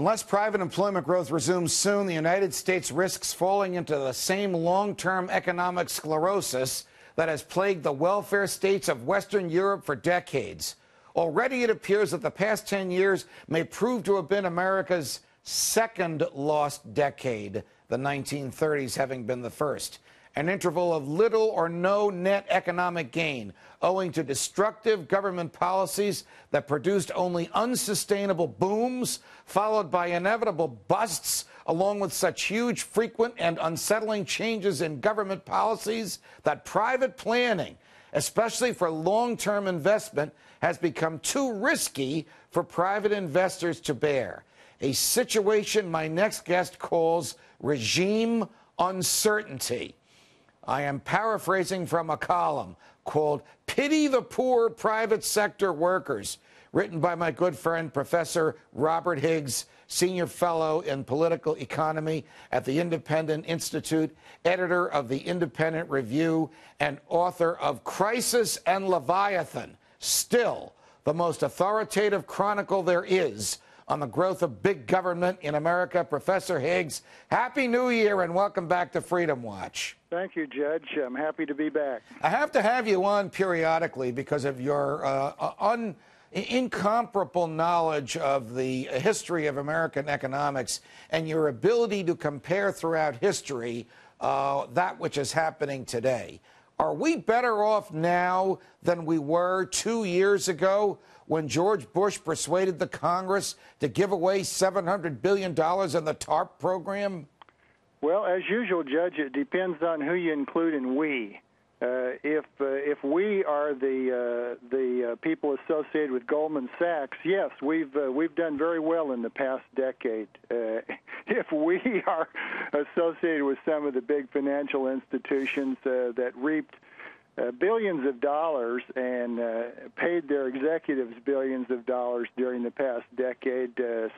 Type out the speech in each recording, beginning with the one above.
Unless private employment growth resumes soon, the United States risks falling into the same long-term economic sclerosis that has plagued the welfare states of Western Europe for decades. Already it appears that the past 10 years may prove to have been America's second lost decade, the 1930s having been the first. An interval of little or no net economic gain, owing to destructive government policies that produced only unsustainable booms, followed by inevitable busts, along with such huge, frequent, and unsettling changes in government policies that private planning, especially for long-term investment, has become too risky for private investors to bear. A situation my next guest calls regime uncertainty. I am paraphrasing from a column called Pity the Poor Private Sector Workers, written by my good friend, Professor Robert Higgs, Senior Fellow in Political Economy at the Independent Institute, editor of the Independent Review, and author of Crisis and Leviathan, still the most authoritative chronicle there is on the growth of big government in America. Professor Higgs, Happy New Year and welcome back to Freedom Watch. Thank you, Judge. I'm happy to be back. I have to have you on periodically because of your incomparable knowledge of the history of American economics and your ability to compare throughout history that which is happening today. Are we better off now than we were 2 years ago when George Bush persuaded the Congress to give away $700 billion in the TARP program? Well, as usual, Judge, it depends on who you include in we. If we are the people associated with Goldman Sachs, yes, we've done very well in the past decade. If we are associated with some of the big financial institutions that reaped billions of dollars and paid their executives billions of dollars during the past decade,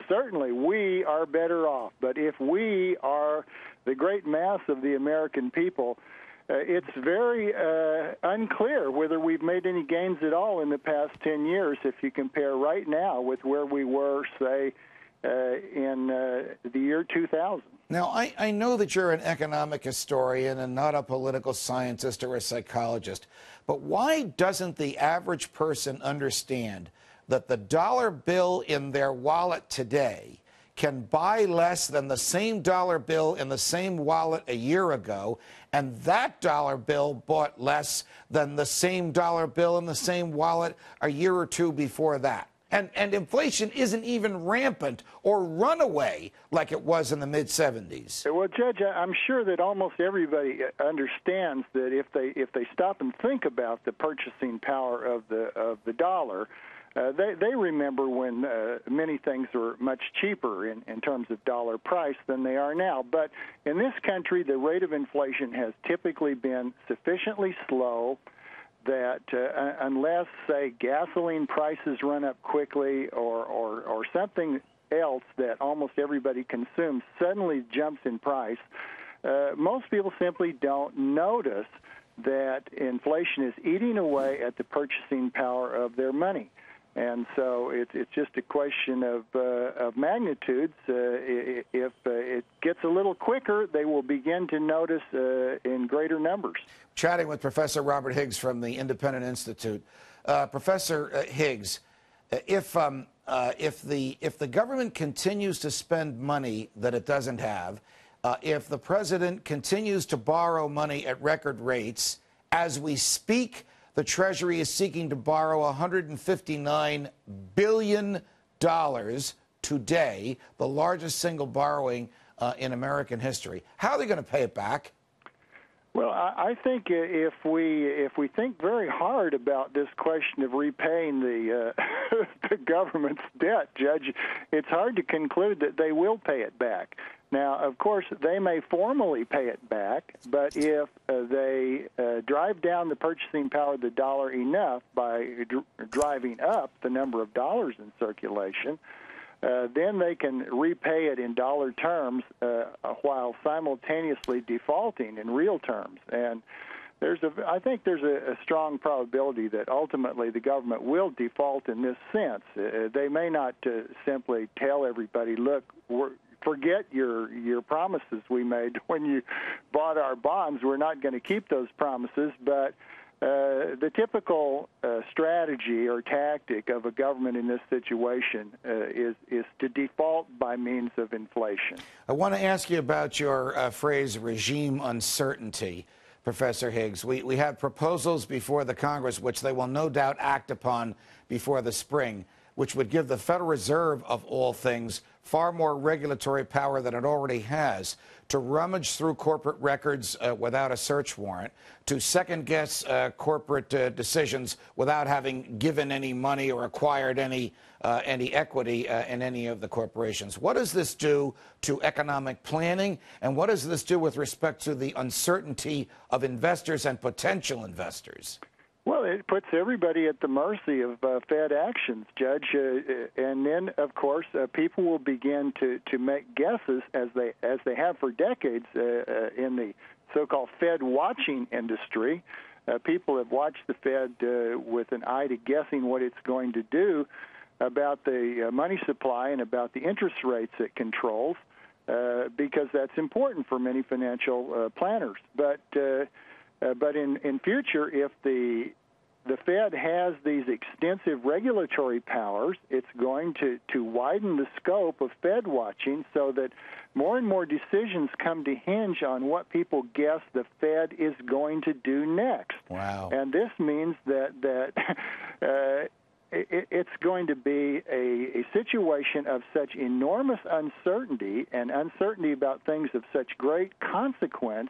certainly we are better off. But if we are the great mass of the American people, it's very unclear whether we've made any gains at all in the past 10 years if you compare right now with where we were, say, in the year 2000. Now, I know that you're an economic historian and not a political scientist or a psychologist, but why doesn't the average person understand that the dollar bill in their wallet today can buy less than the same dollar bill in the same wallet a year ago, and that dollar bill bought less than the same dollar bill in the same wallet a year or two before that? And inflation isn't even rampant or runaway like it was in the mid-'70s. Well, Judge, I'm sure that almost everybody understands that if they stop and think about the purchasing power of the dollar, they remember when many things were much cheaper in terms of dollar price than they are now. But in this country, the rate of inflation has typically been sufficiently slow that unless, say, gasoline prices run up quickly or something else that almost everybody consumes suddenly jumps in price, most people simply don't notice that inflation is eating away at the purchasing power of their money. And so it's just a question of magnitudes. If it gets a little quicker, they will begin to notice in greater numbers. Chatting with Professor Robert Higgs from the Independent Institute. Professor Higgs, if the government continues to spend money that it doesn't have, if the president continues to borrow money at record rates, as we speak, the Treasury is seeking to borrow $159 billion today, the largest single borrowing in American history. How are they going to pay it back? Well, I think if we think very hard about this question of repaying the government's debt, Judge, it's hard to conclude that they will pay it back. Now, of course, they may formally pay it back, but if they drive down the purchasing power of the dollar enough by driving up the number of dollars in circulation, then they can repay it in dollar terms while simultaneously defaulting in real terms. And I think there's a strong probability that ultimately the government will default in this sense. They may not simply tell everybody, look, forget your promises we made when you bought our bonds. We're not going to keep those promises, but the typical strategy or tactic of a government in this situation is to default by means of inflation. I want to ask you about your phrase regime uncertainty, Professor Higgs. We have proposals before the Congress, which they will no doubt act upon before the spring, which would give the Federal Reserve, of all things, far more regulatory power than it already has, to rummage through corporate records without a search warrant, to second-guess corporate decisions without having given any money or acquired any equity in any of the corporations. What does this do to economic planning, and what does this do with respect to the uncertainty of investors and potential investors? Well, it puts everybody at the mercy of Fed actions, Judge, and then, of course, people will begin to make guesses as they have for decades in the so-called Fed watching industry. People have watched the Fed with an eye to guessing what it's going to do about the money supply and about the interest rates it controls, because that's important for many financial planners. But in future, if the Fed has these extensive regulatory powers, it's going to widen the scope of Fed watching so that more and more decisions come to hinge on what people guess the Fed is going to do next. Wow. And this means that it's going to be a situation of such enormous uncertainty and uncertainty about things of such great consequence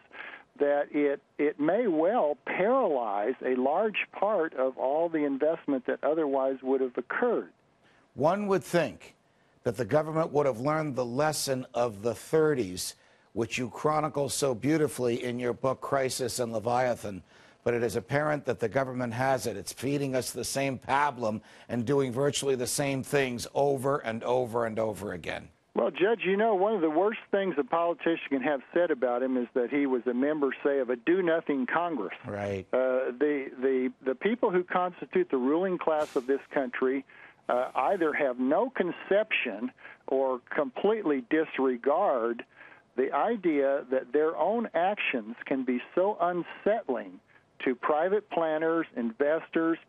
that it may well paralyze a large part of all the investment that otherwise would have occurred. One would think that the government would have learned the lesson of the 30s, which you chronicle so beautifully in your book, Crisis and Leviathan. But it is apparent that the government has it. It's feeding us the same pablum and doing virtually the same things over and over and over again. Well, Judge, you know, one of the worst things a politician can have said about him is that he was a member, say, of a do-nothing Congress. Right. The people who constitute the ruling class of this country either have no conception or completely disregard the idea that their own actions can be so unsettling to private planners, investors,